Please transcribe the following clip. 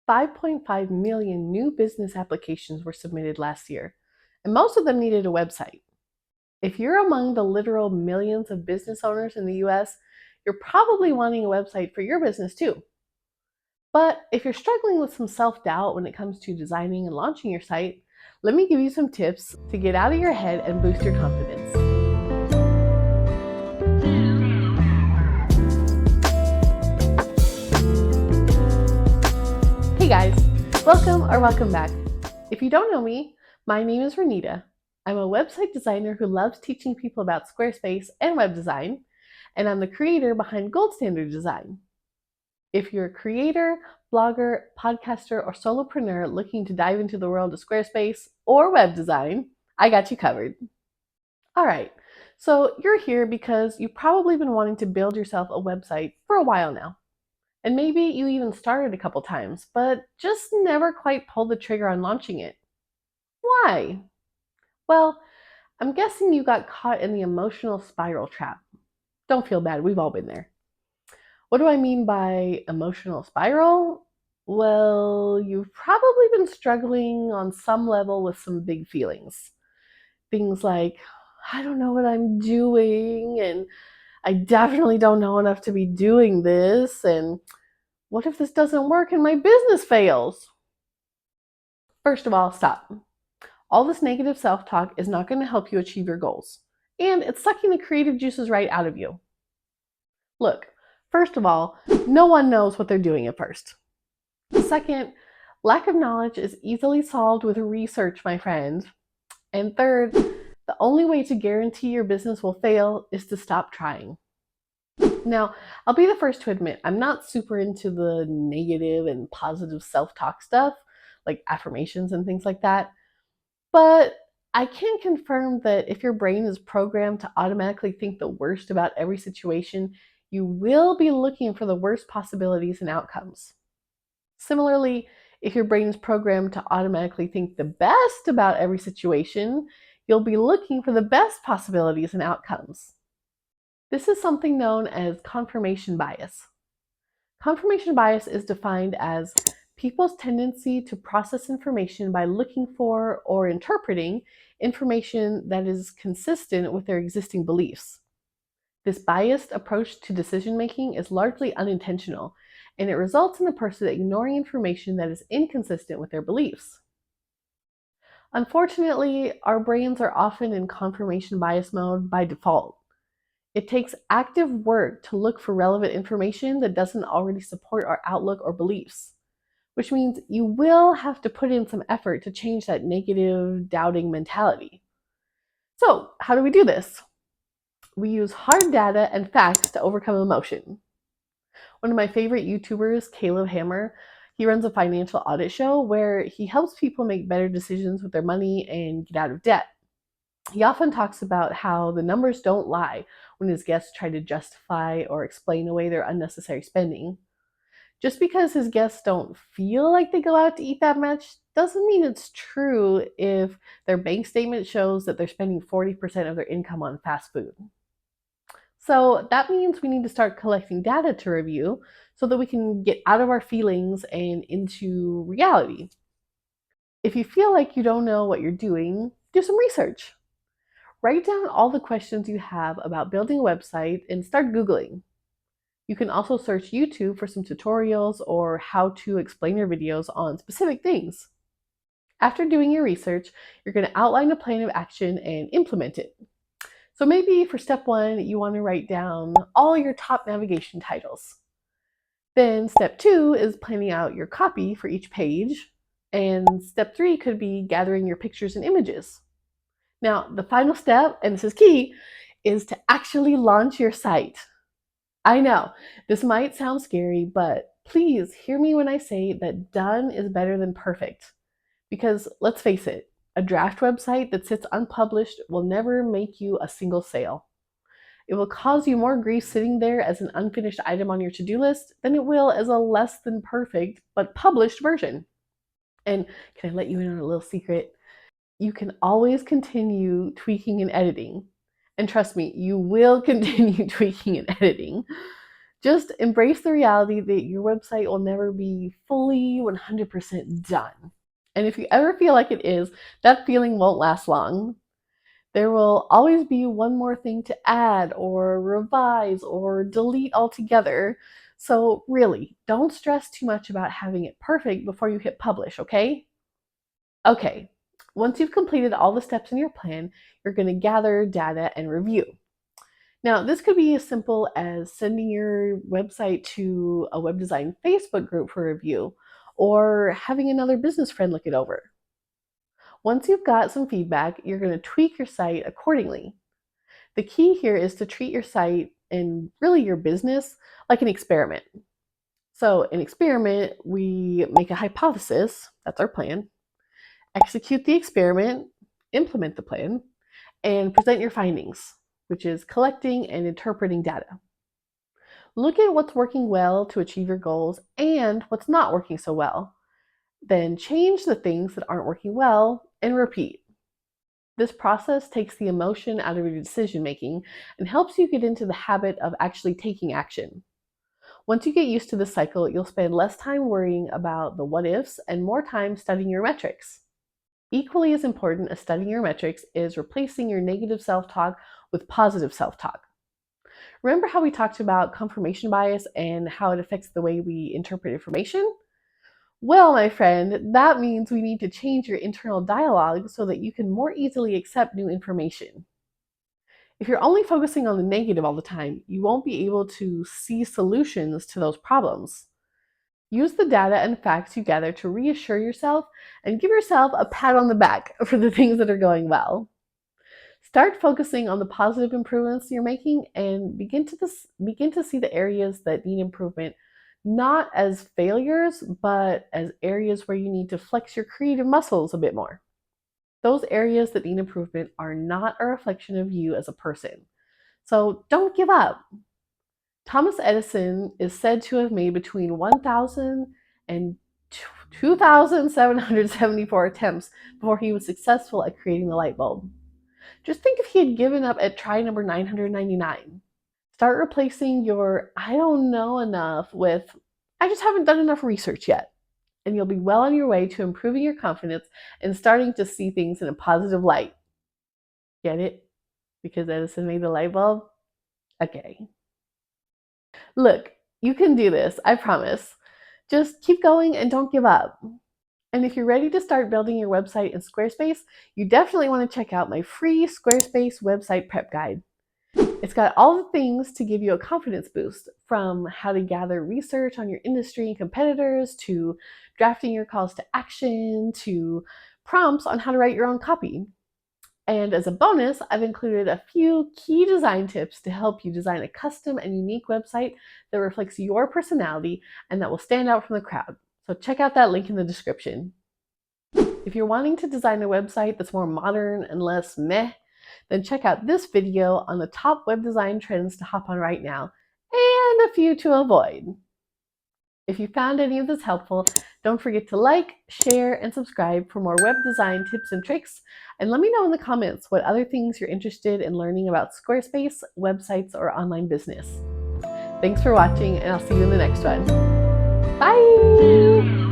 5.5 million new business applications were submitted last year, and most of them needed a website. If you're among the literal millions of business owners in the US, you're probably wanting a website for your business too. But if you're struggling with some self-doubt when it comes to designing and launching your site, let me give you some tips to get out of your head and boost your confidence. Hey guys, welcome back. If you don't know me, my name is Renita. I'm a website designer who loves teaching people about Squarespace and web design, and I'm the creator behind Gold Standard Design. If you're a creator, blogger, podcaster, or solopreneur looking to dive into the world of Squarespace or web design, I got you covered. All right, so you're here because you've probably been wanting to build yourself a website for a while now. And maybe you even started a couple times, but just never quite pulled the trigger on launching it. Why? Well, I'm guessing you got caught in the emotional spiral trap. Don't feel bad, we've all been there. What do I mean by emotional spiral? Well, you've probably been struggling on some level with some big feelings. Things like, I don't know what I'm doing, and I definitely don't know enough to be doing this, and what if this doesn't work and my business fails? First of all, stop. All this negative self-talk is not going to help you achieve your goals, and it's sucking the creative juices right out of you. Look, first of all, no one knows what they're doing at first. Second, lack of knowledge is easily solved with research, my friend. And third, the only way to guarantee your business will fail is to stop trying. Now, I'll be the first to admit, I'm not super into the negative and positive self-talk stuff, like affirmations and things like that. But I can confirm that if your brain is programmed to automatically think the worst about every situation, you will be looking for the worst possibilities and outcomes. Similarly, if your brain is programmed to automatically think the best about every situation, you'll be looking for the best possibilities and outcomes. This is something known as confirmation bias. Confirmation bias is defined as people's tendency to process information by looking for or interpreting information that is consistent with their existing beliefs. This biased approach to decision-making is largely unintentional, and it results in the person ignoring information that is inconsistent with their beliefs. Unfortunately, our brains are often in confirmation bias mode by default. It takes active work to look for relevant information that doesn't already support our outlook or beliefs, which means you will have to put in some effort to change that negative, doubting mentality. So, how do we do this? We use hard data and facts to overcome emotion. One of my favorite YouTubers, Caleb Hammer, he runs a financial audit show where he helps people make better decisions with their money and get out of debt. He often talks about how the numbers don't lie when his guests try to justify or explain away their unnecessary spending. Just because his guests don't feel like they go out to eat that much doesn't mean it's true if their bank statement shows that they're spending 40% of their income on fast food. So that means we need to start collecting data to review so that we can get out of our feelings and into reality. If you feel like you don't know what you're doing, do some research. Write down all the questions you have about building a website and start Googling. You can also search YouTube for some tutorials or how to explainer videos on specific things. After doing your research, you're going to outline a plan of action and implement it. So maybe for step 1, you want to write down all your top navigation titles. Then step 2 is planning out your copy for each page. And step 3 could be gathering your pictures and images. Now, the final step, and this is key, is to actually launch your site. I know, this might sound scary, but please hear me when I say that done is better than perfect. Because let's face it, a draft website that sits unpublished will never make you a single sale. It will cause you more grief sitting there as an unfinished item on your to-do list than it will as a less than perfect but published version. And can I let you in on a little secret? You can always continue tweaking and editing. And trust me, you will continue tweaking and editing. Just embrace the reality that your website will never be fully 100% done. And if you ever feel like it is, that feeling won't last long. There will always be one more thing to add or revise or delete altogether. So really, don't stress too much about having it perfect before you hit publish, okay? Okay, once you've completed all the steps in your plan, you're going to gather data and review. Now, this could be as simple as sending your website to a web design Facebook group for review or having another business friend look it over. Once you've got some feedback, you're going to tweak your site accordingly. The key here is to treat your site and really your business like an experiment. So, an experiment, we make a hypothesis, that's our plan, execute the experiment, implement the plan, and present your findings, which is collecting and interpreting data. Look at what's working well to achieve your goals and what's not working so well. Then change the things that aren't working well and repeat. This process takes the emotion out of your decision making and helps you get into the habit of actually taking action. Once you get used to this cycle, you'll spend less time worrying about the what ifs and more time studying your metrics. Equally as important as studying your metrics is replacing your negative self-talk with positive self-talk. Remember how we talked about confirmation bias and how it affects the way we interpret information? Well, my friend, that means we need to change your internal dialogue so that you can more easily accept new information. If you're only focusing on the negative all the time, you won't be able to see solutions to those problems. Use the data and facts you gather to reassure yourself and give yourself a pat on the back for the things that are going well. Start focusing on the positive improvements you're making and begin to see the areas that need improvement not as failures, but as areas where you need to flex your creative muscles a bit more. Those areas that need improvement are not a reflection of you as a person. So don't give up. Thomas Edison is said to have made between 1,000 and 2,774 attempts before he was successful at creating the light bulb. Just think if he had given up at try number 999. Start replacing your I don't know enough with I just haven't done enough research yet. And you'll be well on your way to improving your confidence and starting to see things in a positive light. Get it? Because Edison made the light bulb? Okay. Look, you can do this, I promise. Just keep going and don't give up. And if you're ready to start building your website in Squarespace, you definitely want to check out my free Squarespace website prep guide. It's got all the things to give you a confidence boost, from how to gather research on your industry and competitors, to drafting your calls to action, to prompts on how to write your own copy. And as a bonus, I've included a few key design tips to help you design a custom and unique website that reflects your personality and that will stand out from the crowd. So check out that link in the description. If you're wanting to design a website that's more modern and less meh, then check out this video on the top web design trends to hop on right now, and a few to avoid. If you found any of this helpful, don't forget to like, share, and subscribe for more web design tips and tricks, and let me know in the comments what other things you're interested in learning about Squarespace, websites, or online business. Thanks for watching, and I'll see you in the next one. Bye!